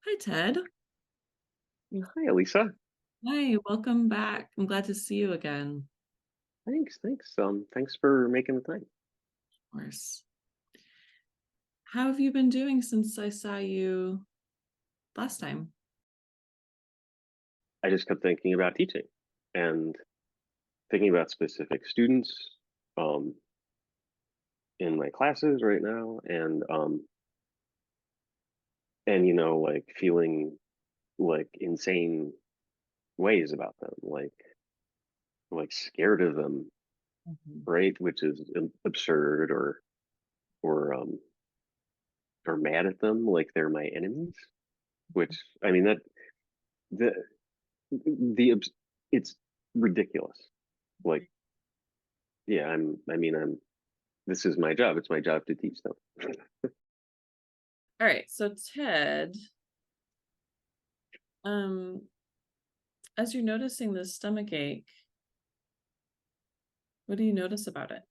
Hi, Ted. Hi, Alysa. Hi, welcome back. I'm glad to see you again. Thanks. Thanks for making the time. Of course. How have you been doing since I saw you last time? I just kept thinking about teaching and thinking about specific students um, in my classes right now, and like feeling like insane ways about them, like scared of them, Mhm. right? Which is absurd, or or mad at them like they're my enemies. Which I mean that the the it's ridiculous. Like, yeah, I'm this is my job. It's my job to teach them. All right, so Ted, um, as you're noticing this stomach ache, what do you notice about it?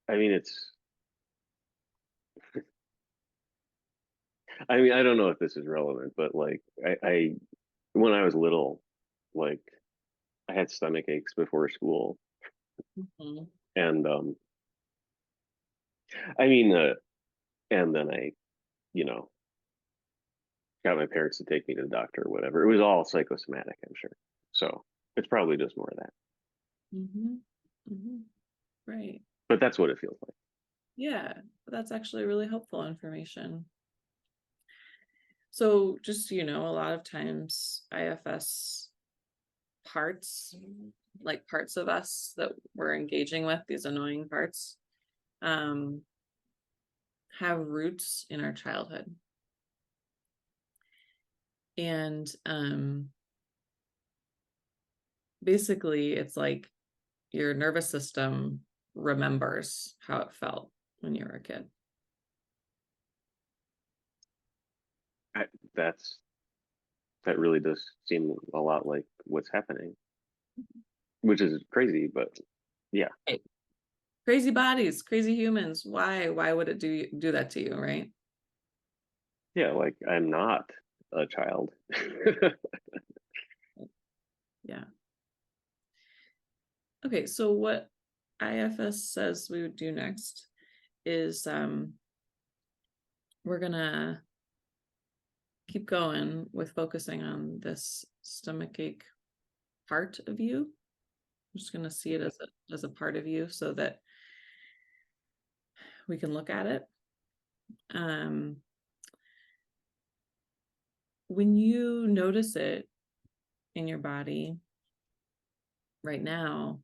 I mean, I mean, I don't know if this is relevant, but like, when I was little, like, I had stomach aches before school, Mhm. and I mean, and then I, you know, got my parents to take me to the doctor or whatever. It was all psychosomatic, I'm sure. So it's probably just more of that, Mhm. Mhm. Right. but that's what it feels like. Yeah, that's actually really helpful information. So just, a lot of times IFS parts, like parts of us that we're engaging with, these annoying parts, um, have roots in our childhood. And basically, it's like your nervous system remembers how it felt when you were a kid. I, that's that really does seem a lot like what's happening, which is crazy, but yeah. Right. Crazy bodies, crazy humans. Why? Why would it do that to you, right? Yeah, like I'm not a child. Yeah. Okay, so what IFS says we would do next is we're gonna keep going with focusing on this stomach ache part of you. I'm just gonna see it Okay. as a part of you so that we can look at it. Um, when you notice it in your body right now,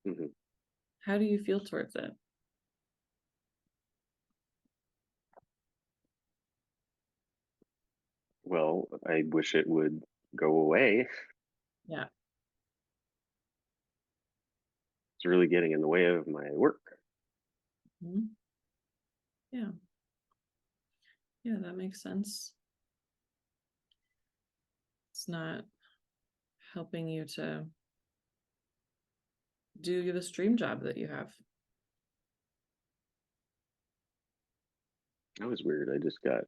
Mhm. how do you feel towards it? Well, I wish it would go away. Yeah. It's really getting in the way of my work. Mhm. Yeah. Yeah, that makes sense. It's not helping you to do this dream job that you have. That was weird. I just got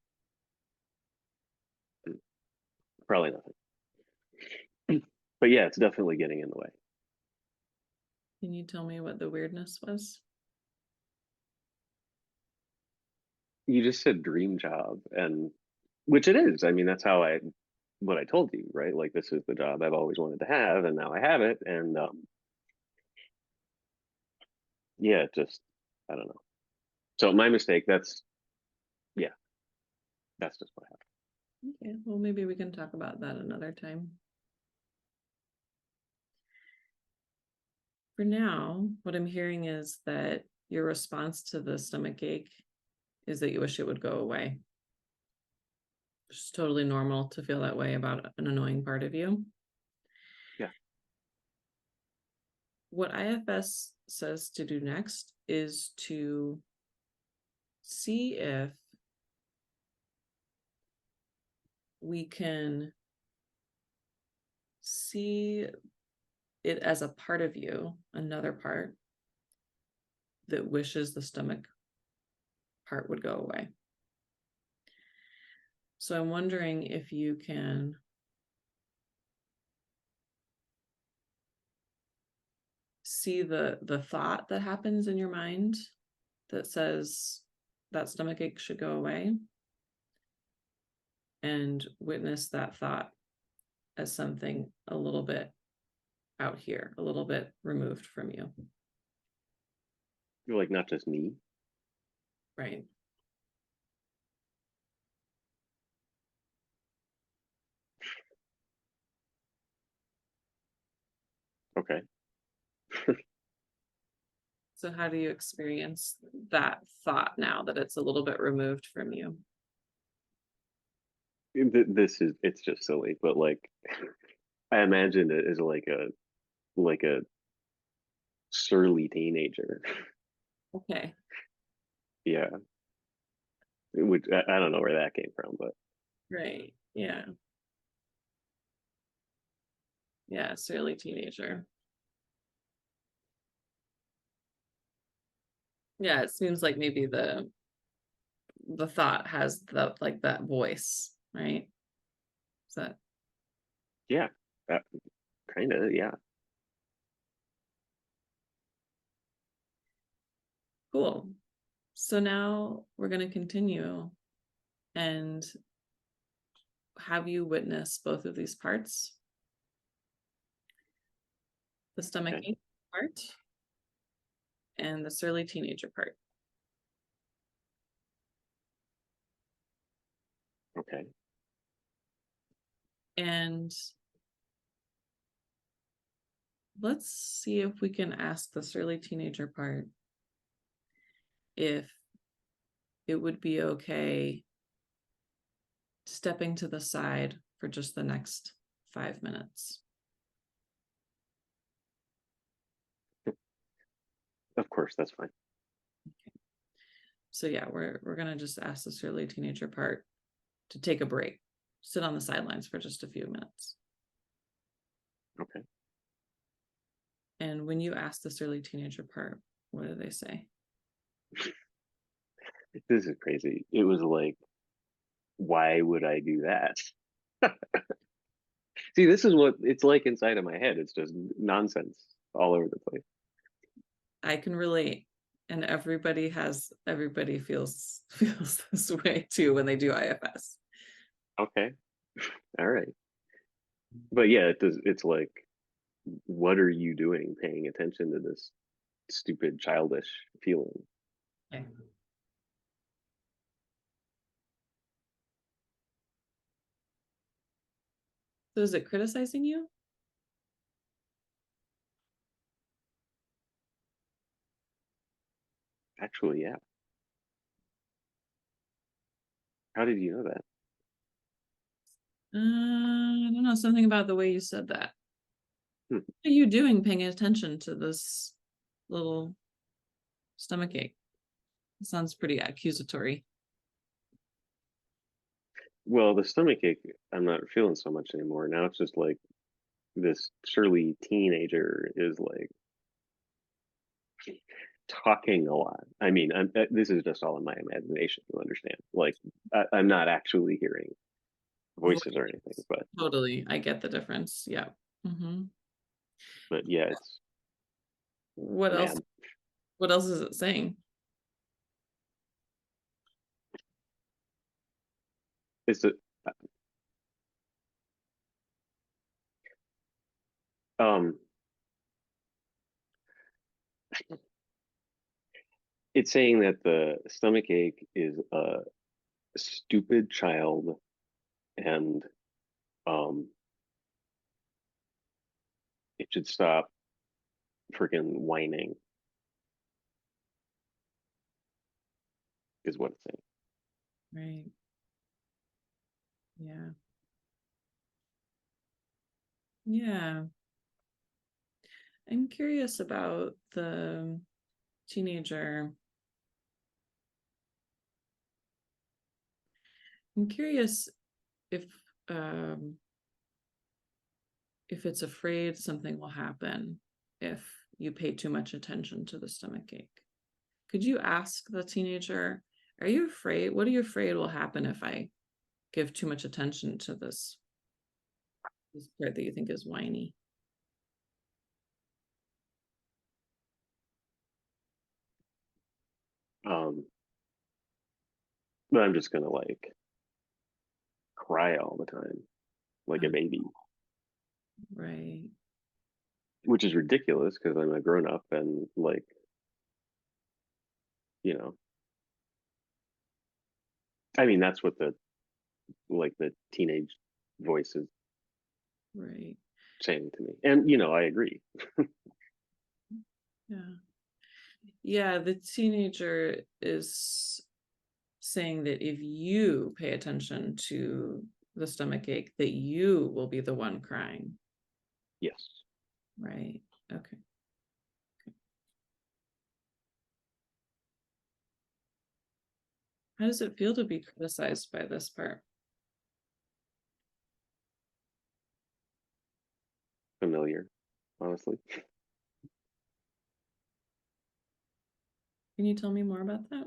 probably nothing. But yeah, it's definitely getting in the way. Can you tell me what the weirdness was? You just said dream job, and which it is. I mean, that's how I what I told you, right? Like this is the job I've always wanted to have, and now I have it. And yeah, just I don't know. So my mistake. Yeah, that's just what happened. Okay, well, maybe we can talk about that another time. For now, what I'm hearing is that your response to the stomach ache is that you wish it would go away. It's totally normal to feel that way about an annoying part of you. Yeah. What IFS says to do next is to see if we can see it as a part of you, another part that wishes the stomach part would go away. So I'm wondering if you can see the thought that happens in your mind that says that stomach ache should go away, and witness that thought as something a little bit out here, a little bit removed from you. You're like, not just me. Right. Okay. So how do you experience that thought now that it's a little bit removed from you? This is, it's just silly, but like, I imagine it as like a surly teenager. Okay. Yeah. Which I don't know where that came from, but Right. Yeah. Yeah. Surly teenager. Yeah. It seems like maybe the thought has the like that voice, right? Is that yeah, kind of, yeah. cool? So now we're going to continue and have you witness both of these parts, the stomach Okay. ache part and the surly teenager part. Okay. And let's see if we can ask the surly teenager part if it would be okay stepping to the side for just the next 5 minutes. Of course, that's fine. So yeah, we're gonna just ask the surly teenager part to take a break, sit on the sidelines for just a few minutes. Okay. And when you ask the surly teenager part, what do they say? This is crazy. It was like, why would I do that? See, this is what it's like inside of my head. It's just nonsense all over the place. I can relate. And everybody feels this way too when they do IFS. Okay. All right. But yeah, it does. It's like, what are you doing paying attention to this stupid, childish feeling? Okay. So is it criticizing you? Actually, yeah. How did you know that? I don't know, something about the way you said that. Hmm. What are you doing paying attention to this little stomach ache? It sounds pretty accusatory. Well, the stomach ache, I'm not feeling so much anymore. Now it's just like this surly teenager is like talking a lot. I mean, this is just all in my imagination, you understand. Like, I'm not actually hearing Voice. voices or anything, Totally. I get the difference. Yeah. Hmm. but yeah, it's What else? mad. What else is it saying? It's a, um, it's saying that the stomach ache is a stupid child and um it should stop freaking whining is what it's saying. Right. Yeah. Yeah. I'm curious about the teenager. I'm curious if um if it's afraid something will happen if you pay too much attention to the stomach ache. Could you ask the teenager, are you afraid? What are you afraid will happen if I give too much attention to this part that you think is whiny? But I'm just gonna like cry all the time, like a baby, Right. which is ridiculous because I'm a grown up and like, you know, I mean, that's what the teenage voice is Right. saying to me. And, you know, I agree. Yeah. Yeah, the teenager is saying that if you pay attention to the stomach ache, that you will be the one crying. Yes. Right. Okay. How does it feel to be criticized by this part? Familiar, honestly. Can you tell me more about that?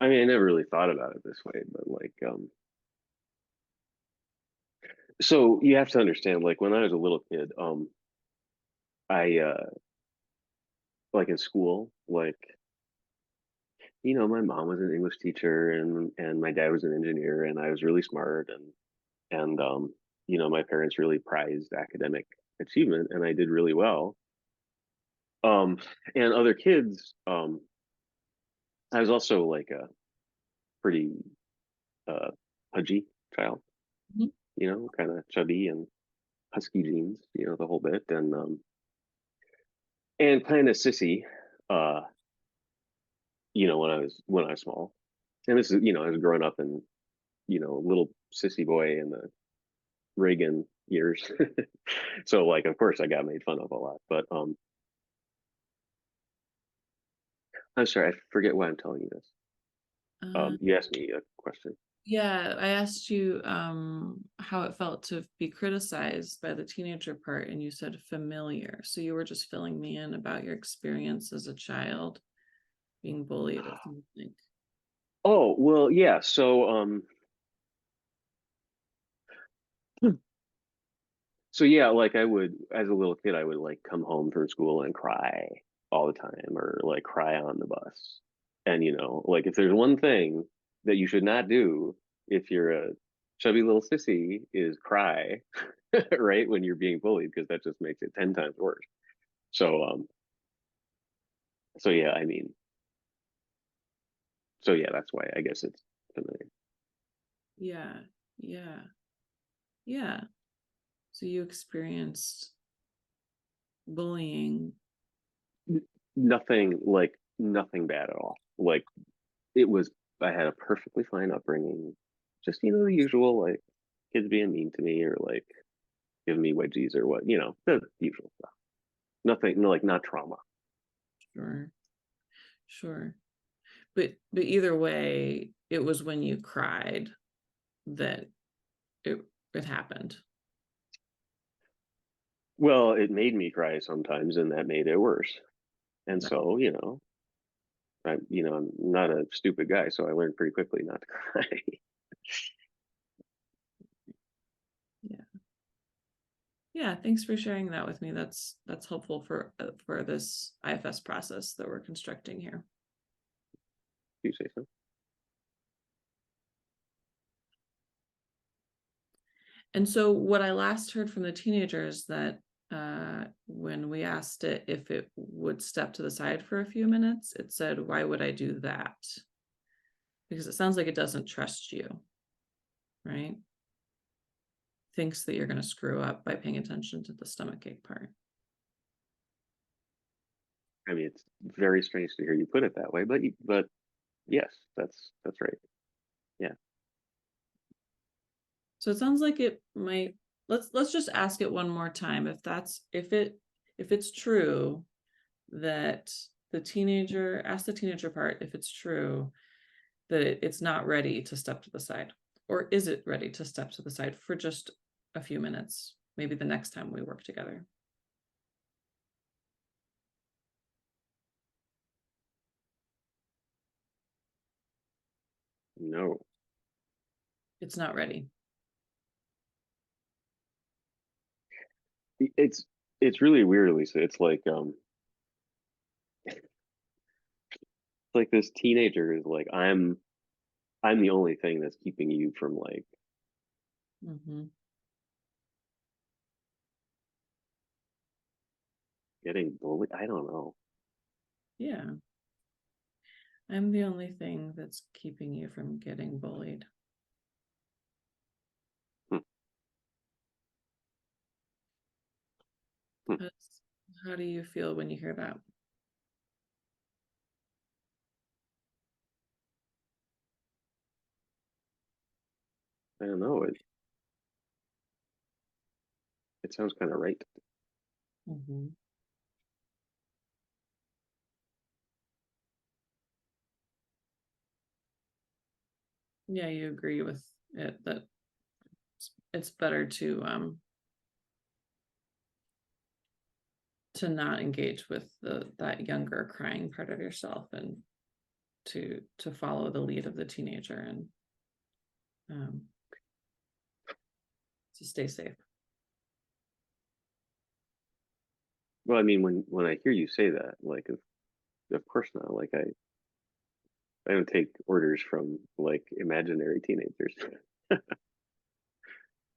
I mean, I never really thought about it this way, but like, so you have to understand, like when I was a little kid, I like in school, like, you know, my mom was an English teacher and my dad was an engineer and I was really smart and you know, my parents really prized academic achievement and I did really well. Um, and other kids, I was also like a pretty uh pudgy child, Mhm. you know, kind of chubby and husky genes, you know, the whole bit, and kind of sissy, uh, you know, when I was small. And this is, you know, I was growing up in, you know, a little sissy boy in the Reagan years. So like of course I got made fun of a lot. But I'm sorry, I forget why I'm telling you this. Uh, You asked me a question. yeah, I asked you how it felt to be criticized by the teenager part, and you said familiar. So you were just filling me in about your experience as a child being bullied or something. Oh, well, yeah. So yeah, like I would, as a little kid, I would like come home from school and cry all the time, or like cry on the bus. And you know, like if there's one thing that you should not do if you're a chubby little sissy is cry, right? When you're being bullied, because that just makes it 10 times worse. So so yeah, I mean, so yeah, that's why I guess it's familiar. Yeah, yeah, yeah. So you experienced bullying. Nothing like nothing bad at all. Like it was, I had a perfectly fine upbringing, just you know the usual like kids being mean to me or like giving me wedgies or what, you know, the usual stuff. Nothing, no, like not trauma. Sure, sure. But either way, it was when you cried that it it happened. Well, it made me cry sometimes, and that made it worse. And That- so, you know, I'm not a stupid guy, so I learned pretty quickly not to cry. yeah. Yeah, thanks for sharing that with me. That's helpful for this IFS process that we're constructing here. You say so. And so what I last heard from the teenagers that when we asked it if it would step to the side for a few minutes, it said, "Why would I do that?" Because it sounds like it doesn't trust you, right? Thinks that you're going to screw up by paying attention to the stomachache part. I mean, it's very strange to hear you put it that way, but yes, that's right. Yeah. So it sounds like it might, let's just ask it one more time. If it's true that ask the teenager part if it's true that it's not ready to step to the side, or is it ready to step to the side for just a few minutes, maybe the next time we work together. No. It's not ready. It's really weird, Lisa. It's like this teenager is like, I'm the only thing that's keeping you from like Mm-hmm. getting bullied. I don't know. Yeah. I'm the only thing that's keeping you from getting bullied. Hmm, hmm. That's, how do you feel when you hear that? I don't know. It sounds kind of right. Mm-hmm. Yeah, you agree with it that it's better to not engage with that younger crying part of yourself and to follow the lead of the teenager and um, to stay safe. Well, I mean, when I hear you say that, like, of course not. Like, I don't take orders from like imaginary teenagers.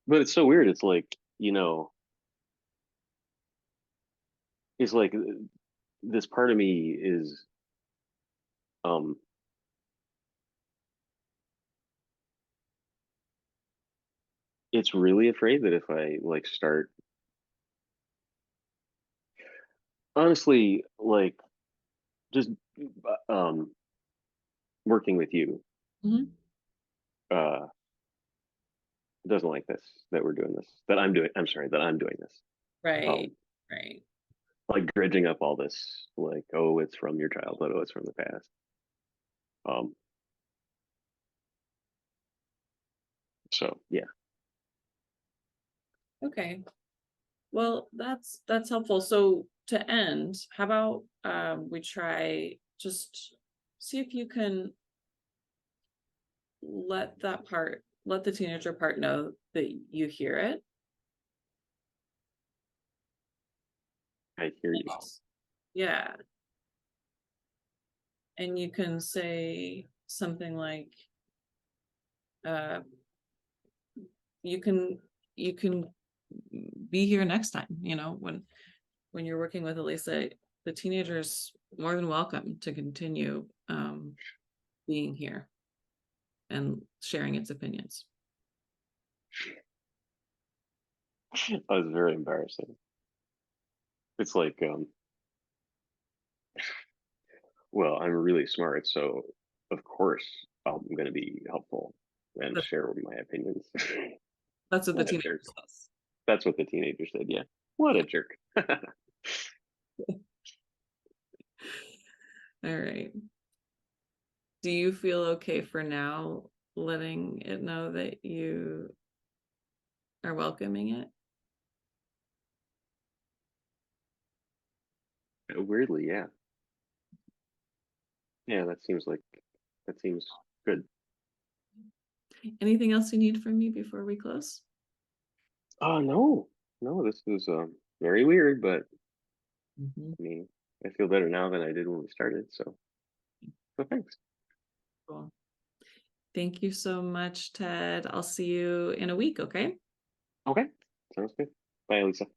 But it's so weird. It's like, it's like this part of me is um it's really afraid that if I like start honestly like just um working with you Mhm. uh doesn't like this, that we're doing this, that I'm doing, I'm sorry, that I'm doing this. Right, Um right. like dredging up all this like, oh, it's from your childhood, oh, it's from the past. Um so yeah. Okay. Well, that's helpful. So to end, how about we try just see if you can let the teenager part know that you hear it. I hear you. And yeah. And you can say something like, uh, you can be here next time, when you're working with Alysa, the teenager's more than welcome to continue being here and sharing its opinions. That was very embarrassing. It's like well, I'm really smart, so of course I'm going to be helpful and That's, share my opinions. that's what the What a teenager jerk. says. That's what the teenager said. Yeah. What a Yeah. jerk. All right. Do you feel okay for now letting it know that you are welcoming it? Weirdly, yeah. Yeah, that seems good. Anything else you need from me before we close? Oh no. No, this was very weird, but Mhm. I mean, I feel better now than I did when we started, so thanks. Cool. Thank you so much, Ted. I'll see you in a week, okay? Okay. Sounds good. Bye, Lisa.